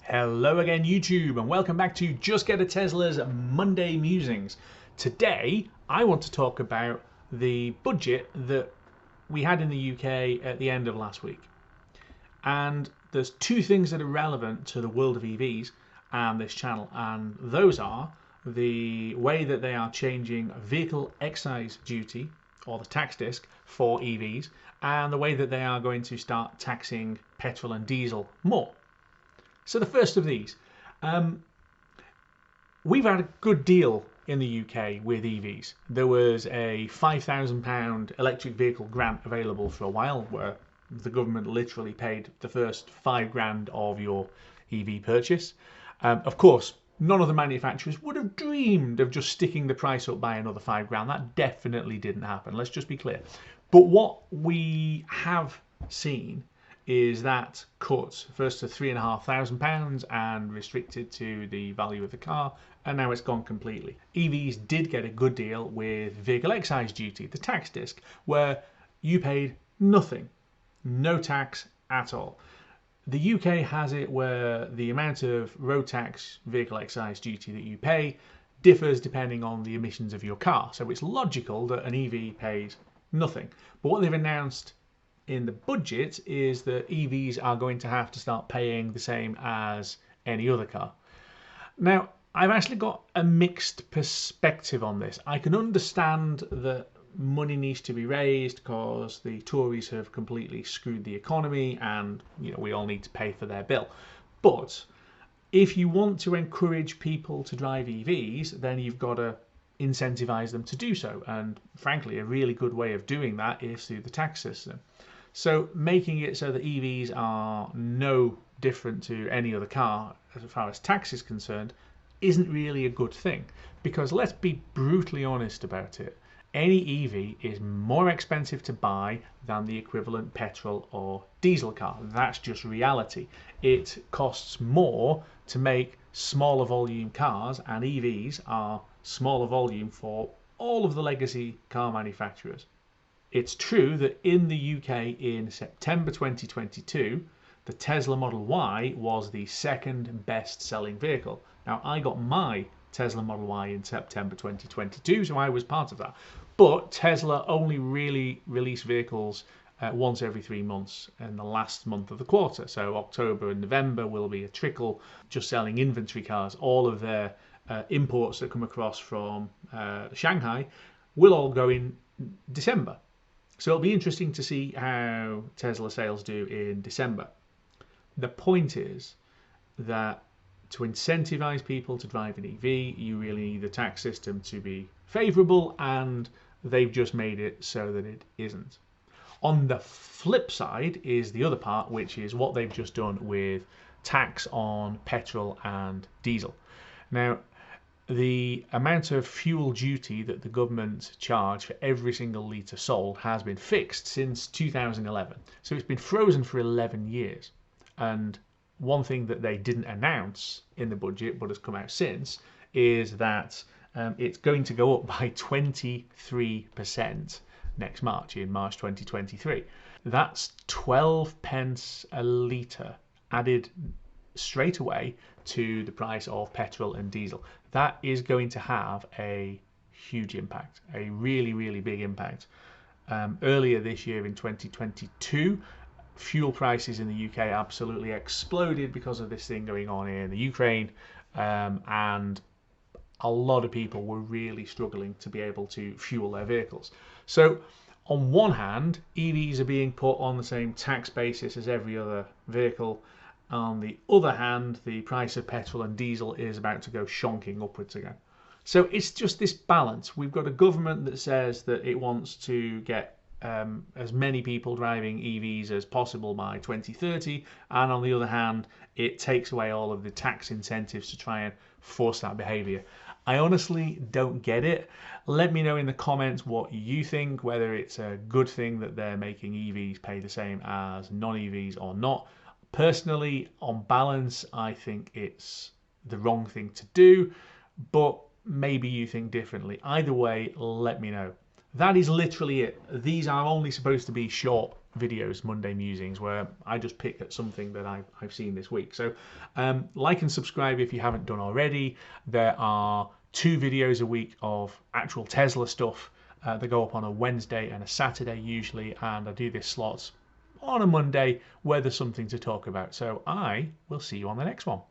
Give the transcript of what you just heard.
Hello again YouTube, and welcome back to Just Get a Tesla's Monday Musings. Today I want to talk about the budget that we had in the UK at the end of last week. And there's two things that are relevant to the world of EVs and this channel, and those are the way that they are changing vehicle excise duty, or the tax disc, for EVs, and the way that they are going to start taxing petrol and diesel more. So the first of these, we've had a good deal in the UK with EVs. There was a £5,000 electric vehicle grant available for a while, where the government literally paid the first £5,000 of your EV purchase. Of course, none of the manufacturers would have dreamed of just sticking the price up by another £5,000. That definitely didn't happen. Let's just be clear. But what we have seen is that cut first to £3,500 and restricted to the value of the car, and now it's gone completely. EVs did get a good deal with vehicle excise duty, the tax disc, where you paid nothing, no tax at all. The UK has it where the amount of road tax, vehicle excise duty that you pay differs depending on the emissions of your car. So it's logical that an EV pays nothing. But what they've announced in the budget is that EVs are going to have to start paying the same as any other car. Now, I've actually got a mixed perspective on this. I can understand that money needs to be raised because the Tories have completely screwed the economy, and we all need to pay for their bill. But if you want to encourage people to drive EVs, then you've got to incentivize them to do so. And frankly, a really good way of doing that is through the tax system. So making it so that EVs are no different to any other car as far as tax is concerned isn't really a good thing, because let's be brutally honest about it. Any EV is more expensive to buy than the equivalent petrol or diesel car. That's just reality. It costs more to make smaller volume cars, and EVs are smaller volume for all of the legacy car manufacturers. It's true that in the UK in September 2022, the Tesla Model Y was the second best selling vehicle. Now, I got my Tesla Model Y in September 2022, so I was part of that. But Tesla only really release vehicles once every 3 months in the last month of the quarter. So October and November will be a trickle, just selling inventory cars. All of their imports that come across from Shanghai will all go in December. So it'll be interesting to see how Tesla sales do in December. The point is that to incentivize people to drive an EV, you really need the tax system to be favorable, and they've just made it so that it isn't. On the flip side is the other part, which is what they've just done with tax on petrol and diesel. Now, the amount of fuel duty that the government charge for every single litre sold has been fixed since 2011. So it's been frozen for 11 years. And one thing that they didn't announce in the budget, but has come out since, is that it's going to go up by 23% next March, in March 2023. That's 12 pence a litre added straight away to the price of petrol and diesel. That is going to have a huge impact, a really, really big impact. Earlier this year in 2022, fuel prices in the UK absolutely exploded because of this thing going on in the Ukraine, and a lot of people were really struggling to be able to fuel their vehicles. So on one hand, EVs are being put on the same tax basis as every other vehicle. On the other hand, the price of petrol and diesel is about to go shonking upwards again. So it's just this balance. We've got a government that says that it wants to get as many people driving EVs as possible by 2030, and on the other hand, it takes away all of the tax incentives to try and force that behaviour. I honestly don't get it. Let me know in the comments what you think, whether it's a good thing that they're making EVs pay the same as non-EVs or not. Personally, on balance, I think it's the wrong thing to do, but maybe you think differently. Either way, let me know. That is literally it. These are only supposed to be short videos, Monday Musings, where I just pick at something that I've seen this week. So like and subscribe if you haven't done already. There are 2 videos a week of actual Tesla stuff. They go up on a Wednesday and a Saturday usually, and I do this slots on a Monday where there's something to talk about. So I will see you on the next one.